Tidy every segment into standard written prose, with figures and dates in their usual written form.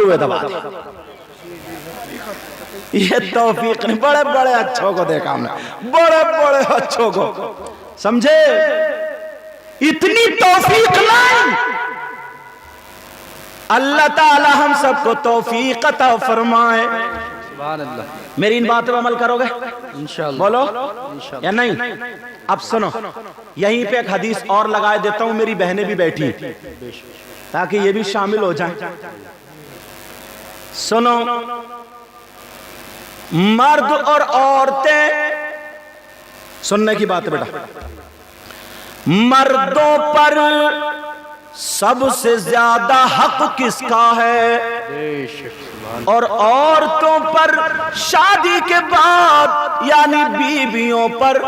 ہوئے دبا دے. یہ توفیق نہیں, بڑے بڑے اچھوں کو دیکھا ہم نے, بڑے بڑے اچھوں کو, سمجھے, اتنی توفیق نہیں. اللہ تعالی ہم سب کو توفیق عطا فرمائے. سبحان اللہ. میری ان باتوں پر عمل کرو گے انشاءاللہ بولو انشاءاللہ. یا نہیں؟ اب سنو, یہیں پہ ایک حدیث اور لگائے دیتا ہوں, میری بہنیں بھی بیٹھی تاکہ یہ بھی شامل ہو جائیں. سنو, مرد اور عورتیں, سننے کی بات ہے بیٹا, مردوں پر سب سے زیادہ حق کس کا ہے, اور عورتوں پر شادی کے بعد یعنی بیویوں پر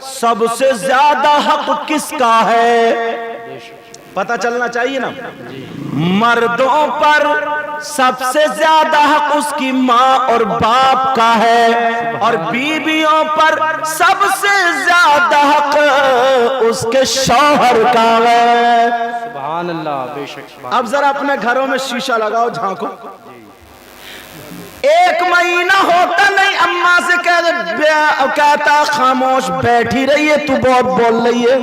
سب سے زیادہ حق کس کا ہے؟ پتہ چلنا چاہیے نا. مردوں پر سب سے زیادہ حق اس کی ماں اور باپ کا ہے, اور بیویوں پر سب سے زیادہ حق اس کے شوہر کا ہے. سبحان اللہ. بے شک. اب ذرا اپنے گھروں میں شیشہ لگاؤ, جھانکو. ایک مہینہ ہوتا نہیں اماں سے کہتا خاموش بیٹھی رہیے, تو بہت بول رہی ہے.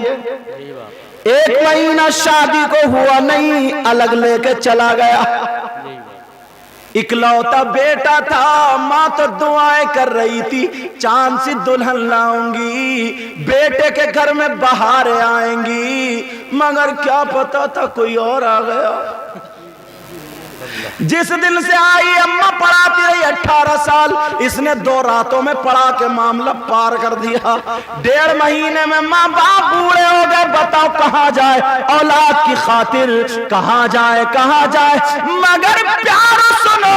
ایک مہینہ شادی کو ہوا نہیں, الگ لے کے چلا گیا. اکلوتا بیٹا تھا, ماں تو دعائیں کر رہی تھی چاند سی دلہن لاؤں گی, بیٹے کے گھر میں بہاریں آئیں گی, مگر کیا پتا تھا کوئی اور آ گیا. جس دن سے آئی اماں پڑھاتی رہی 18 سال, اس نے 2 راتوں میں پڑھا کے معاملہ پار کر دیا. 1.5 مہینے میں ماں باپ بوڑھے ہو گئے, بتاؤ کہاں جائے اولاد کی خاطر, کہاں جائے کہاں جائے. مگر پیار سنو,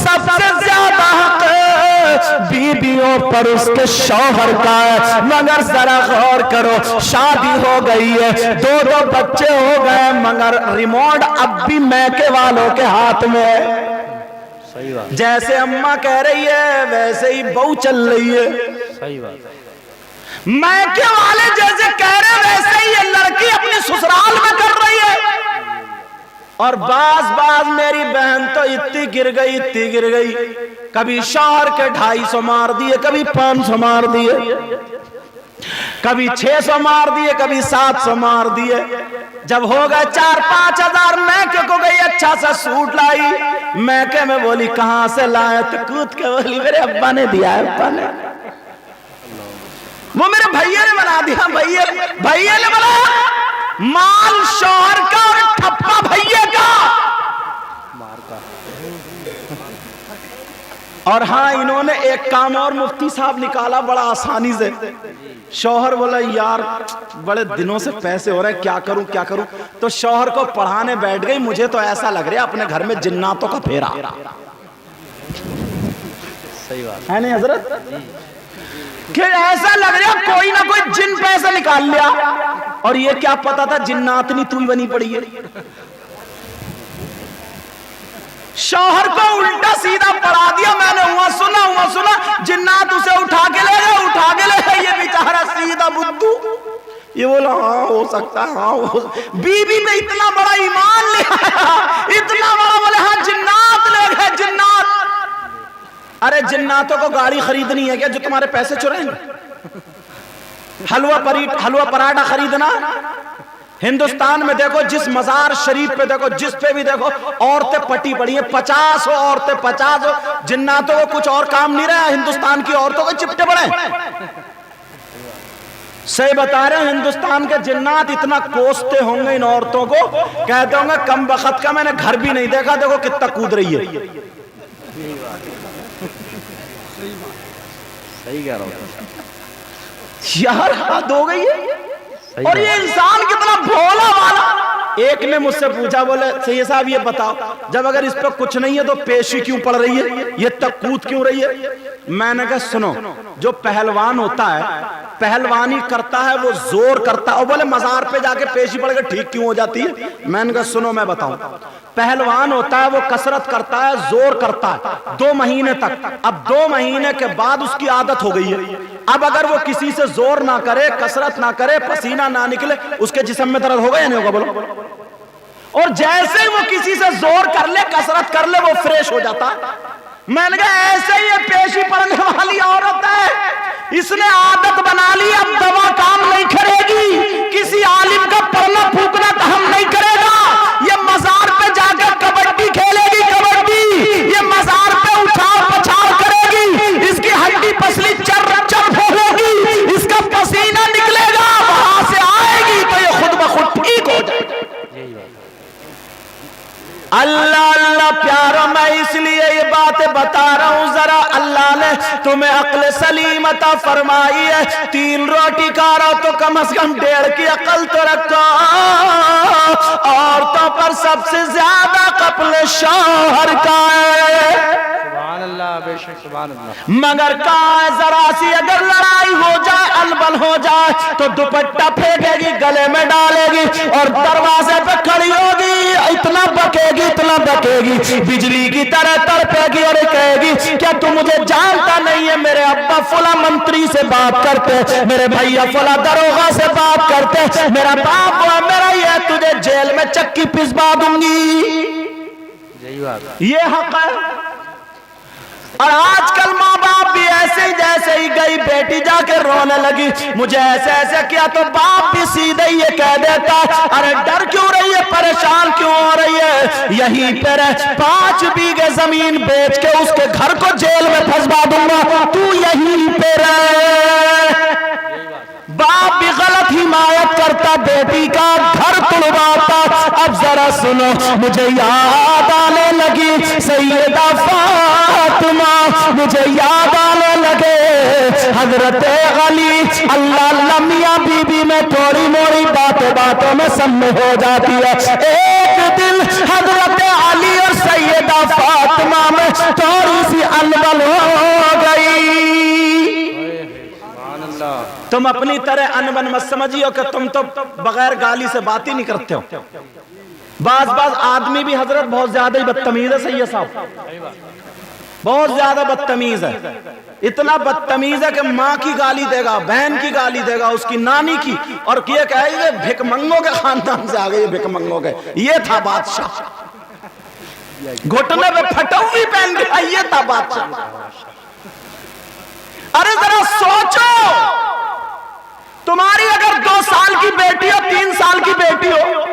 سب سے زیادہ حق بیویوں پر اس کے شوہر کا ہے. مگر ذرا غور کرو, شادی ہو گئی ہے, 2 بچے ہو گئے, مگر ریموٹ اب بھی میکے والوں کے ہاتھ میں. صحیح بات. جیسے اماں کہہ رہی ہے ویسے ہی بہو چل رہی ہے. صحیح بات. میکے والے جیسے کہہ رہے ویسے ہی یہ لڑکی اپنی سسرال میں کر رہی ہے. اور بعض میری بہن تو اتنی گر گئی, کبھی شوہر کے 250 مار دیے, کبھی 500 مار دیے, کبھی 600 مار دیے, کبھی 700 مار دیے. جب ہو گئے 4-5 ہزار, میکے کو گئی اچھا سا سوٹ لائی, میکے میں بولی کہاں سے لائے, تو کود کے بولی میرے ابا نے دیا ہے, ابا نے, وہ میرے بھائیے نے بنا دیا, بھائیے نے بنا. مال شوہر کا اور ٹھپا بھائیے کا. اور ہاں انہوں نے ایک کام اور مفتی صاحب نکالا بڑا آسانی سے. شوہر بولا یار بڑے دنوں سے پیسے ہو رہے ہیں, کیا کروں. تو شوہر کو پڑھانے بیٹھ گئی, مجھے تو ایسا لگ رہا ہے اپنے گھر میں جناتوں کا پھیرا صحیح بات ہے. نہیں حضرت, کہ ایسا لگ رہا ہے کوئی نہ کوئی جن پیسے نکال لیا, اور یہ کیا پتا تھا جناتنی تو ہی بنی پڑی ہے. شوہر کو الٹا سیدھا پڑھا دیا. میں نے ہوا سنا جنات اسے اٹھا کے لے گئے, یہ بیچارہ سیدھا بدھو. یہ بولا ہاں ہو سکتا ہے, ہاں بیوی میں اتنا بڑا ایمان لے آیا, اتنا بڑا, بولے ہاں جنات لے گئے, جنات. ارے جناتوں کو گاڑی خریدنی ہے کیا جو تمہارے پیسے چرائیں گے؟ حلوہ پراٹھا خریدنا. ہندوستان میں دیکھو جس مزار شریف پہ دیکھو, جس پہ بھی دیکھو, عورتیں پٹی پڑی ہیں, 50 عورتیں 50. جناتوں کو کچھ اور کام نہیں رہا, ہندوستان کی عورتوں کو چپٹے پڑے. صحیح بتا رہے ہیں, ہندوستان کے جنات اتنا کوستے ہوں گے ان عورتوں کو, کہتے ہوں گے کم بخت کا میں نے گھر بھی نہیں دیکھا, دیکھو کتنا کود رہی ہے. صحیح کہہ رہا ہوں یار حد ہو گئی ہے. اور یہ انسان کتنا بھولا والا. ایک نے مجھ سے پوچھا, بولے سید صاحب یہ بتاؤ جب اگر اس پہ کچھ نہیں ہے تو پیشی کیوں پڑ رہی ہے, یہ تک کود کیوں رہی ہے. میں نے کہا سنو, جو پہلوان ہوتا ہے پہلوانی کرتا ہے وہ زور کرتا ہے. اور بولے مزار پہ جا کے پیشی پڑ کے ٹھیک کیوں ہو جاتی ہے. میں نے کہا سنو میں بتاؤں, پہلوان ہوتا ہے وہ کسرت کرتا ہے, زور کرتا ہے 2 مہینے تک. اب 2 مہینے کے بعد اس کی عادت ہو گئی ہے. اب اگر وہ کسی سے زور نہ کرے, کسرت نہ کرے, پسینہ نہ نکلے, اس کے جسم میں درد ہوگا یا نہیں ہوگا بولو. اور جیسے ہی وہ کسی سے زور کر لے کثرت کر لے وہ فریش ہو جاتا ہے. میں نے کہا ایسے ہی یہ پیشی پڑھنے والی عورت ہے, اس نے عادت بنا لی اب دوا کام نہیں کرے گی, کسی عالم کا پڑھنا پھونکنا کام نہیں کرے گا, یہ مزار پہ جا کر کبڈی کھیلے گی, کبڈی یہ مزار پہ اچھال پچھال کرے گی, اس کی ہڈی پسلی چر چر پھولے گی, اس کا پسینہ نکلے گا, وہاں سے آئے گی تو یہ خود بخود ٹھیک ہو جائے گا. اللہ اللہ پیارو, میں اس لیے یہ باتیں بتا رہا ہوں ذرا اللہ نے تمہیں عقل سلیم عطا فرمائی ہے, 3 روٹی کھا رہا ہو تو کم از کم 1.5 کی عقل تو رکھو. عورتوں پر سب سے زیادہ قبل شوہر کا ہے, سبحان اللہ, بے شک سبحان اللہ. مگر کہاں ہے ذرا سی اگر لڑائی ہو جائے انبل ہو جائے تو دوپٹہ پھینکے گی, گلے میں ڈالے گی اور دروازے پہ کھڑی ہوگی, اتنا بکے گی اتنا بکے گی, بجلی کی طرح تڑپے گی اور کہے گی کیا تو مجھے جانتا نہیں ہے, میرے ابا فلاں منتری سے بات کرتے, میرے بھائیا فلاں دروغہ سے بات کرتے, میرا باپ وہ میرا یہ, تجھے جیل میں چکی پسوا دوں گی. یہی بات, یہ حق ہے. اور آج کل ماں باپ بھی ایسے ہی جیسے ہی گئی بیٹی جا کے رونے لگی مجھے ایسے ایسے کیا, تو باپ بھی سیدھے یہ کہہ دیتا ارے ڈر کیوں رہی ہے, پریشان کیوں ہو رہی ہے, یہیں پر 5 بیگھے زمین بیچ کے اس کے گھر کو جیل میں پھنسوا دوں گا, تو یہیں پہ رہ. باپ بھی غلط حمایت کرتا, بیٹی کا گھر توڑواتا. اب ذرا سنو, مجھے یاد آنے لگی سیدہ فاطمہ, مجھے یاد آنے لگے حضرت علی. اللہ اللہ میاں بی بی میں تھوڑی موڑی باتوں میں سب میں ہو جاتی ہے. ایک دن حضرت علی اور سیدہ فاطمہ میں تھوڑی سی انبل ہو گئی. تم اپنی طرح انبن مت سمجھیو کہ تم تو بغیر گالی سے بات ہی نہیں کرتے ہو. بعض آدمی بھی حضرت بہت زیادہ ہی بدتمیز ہے, سید صاحب بہت زیادہ بدتمیز ہے, اتنا بدتمیز ہے کہ ماں کی گالی دے گا, بہن کی گالی دے گا, اس کی نانی کی, اور یہ کہے گا بھک منگوں کے خاندان سے آگئے, یہ بھک منگوں کے, یہ تھا بادشاہ, گھٹنے پہ پھٹا ہوئی پہن گیا, یہ تھا بادشاہ. ارے ذرا سوچو, تمہاری اگر 2 سال کی بیٹی ہو, 3 سال کی بیٹی ہو,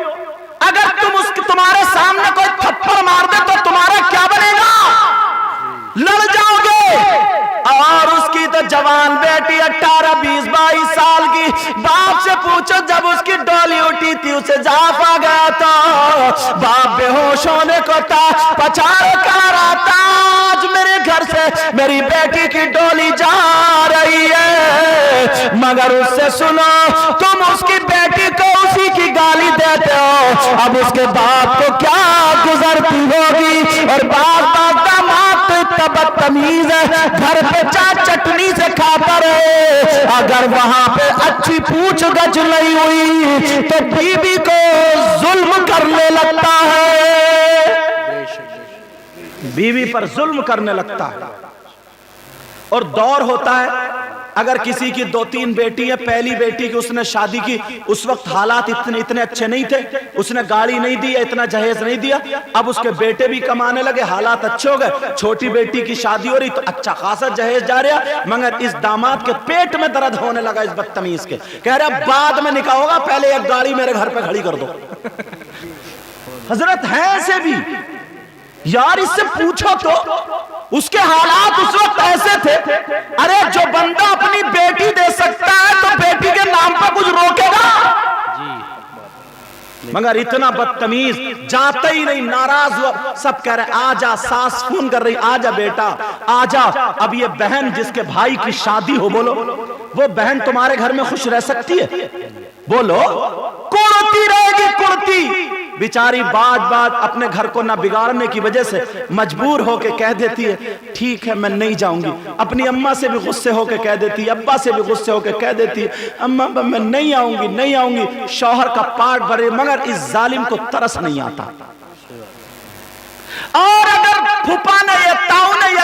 اگر تمہارے سامنے کوئی تھپڑ مار دے تو تمہارا کیا بنے گا, لڑ جاؤ گے. اور اس کی تو جوان بیٹی 18 20 22 سال کی, باپ سے پوچھو جب اس کی ڈولی اٹھی تھی اسے جاف آ گیا تھا, باپ بے ہوش ہونے کو تھا, پچھاڑ کر آتا, آج میرے گھر سے میری بیٹی کی ڈولی جا رہی ہے, مگر اس سے سنو تم اس کی بیٹی کو اسی کی گالی دیتے ہو, اب اس کے باپ کو کیا گزرتی ہوگی. اور باپ داماد تو اتنا بدتمیز ہے, گھر پہ چٹنی سے کھاتا رہے, اگر وہاں پہ اچھی پوچھ گچھ نہیں ہوئی تو بیوی کو ظلم کرنے لگتا ہے, بیوی پر ظلم کرنے لگتا ہے. اور دور ہوتا ہے, اگر کسی کی 2-3 بیٹی ہے, پہلی بیٹی کی اس نے شادی کی, اس وقت حالات اتنے اچھے نہیں تھے, اس نے گاڑی نہیں دی, اتنا جہیز نہیں دیا, اب اس کے بیٹے بھی کمانے لگے, حالات اچھے ہو گئے, چھوٹی بیٹی کی شادی ہو رہی تو اچھا خاصا جہیز جا رہا, مگر اس داماد کے پیٹ میں درد ہونے لگا اس بدتمیز کے, کہہ رہا بعد میں نکاح ہوگا, پہلے ایک گاڑی میرے گھر پہ کھڑی کر دو. حضرت ہے ایسے بھی یار, اس سے پوچھو تو اس کے حالات اس وقت ایسے تھے. ارے جو بندہ اپنی بیٹی دے سکتا ہے تو بیٹی کے نام پر کچھ روکے گا, مگر اتنا بدتمیز, جاتا ہی نہیں, ناراض ہوا, سب کہہ رہے آجا, ساس فون کر رہی آجا بیٹا آجا. اب یہ بہن جس کے بھائی کی شادی ہو, بولو وہ بہن تمہارے گھر میں خوش رہ سکتی ہے؟ بولو, کڑتی رہے گی, کڑتی بیچاری. بات اپنے گھر کو نہ بگاڑنے کی وجہ سے مجبور ہو کے کہہ دیتی ہے ٹھیک ہے میں نہیں جاؤں گی. اپنی اماں سے بھی غصے ہو کے کہہ دیتی ہے, ابا سے بھی غصے ہو کے کہہ دیتی ہے اماں میں نہیں آؤں گی, نہیں آؤں گی. شوہر کا پاٹ بھرے, مگر اس ظالم کو ترس نہیں آتا. اور اگر پھپا نے یا تاؤ نے یا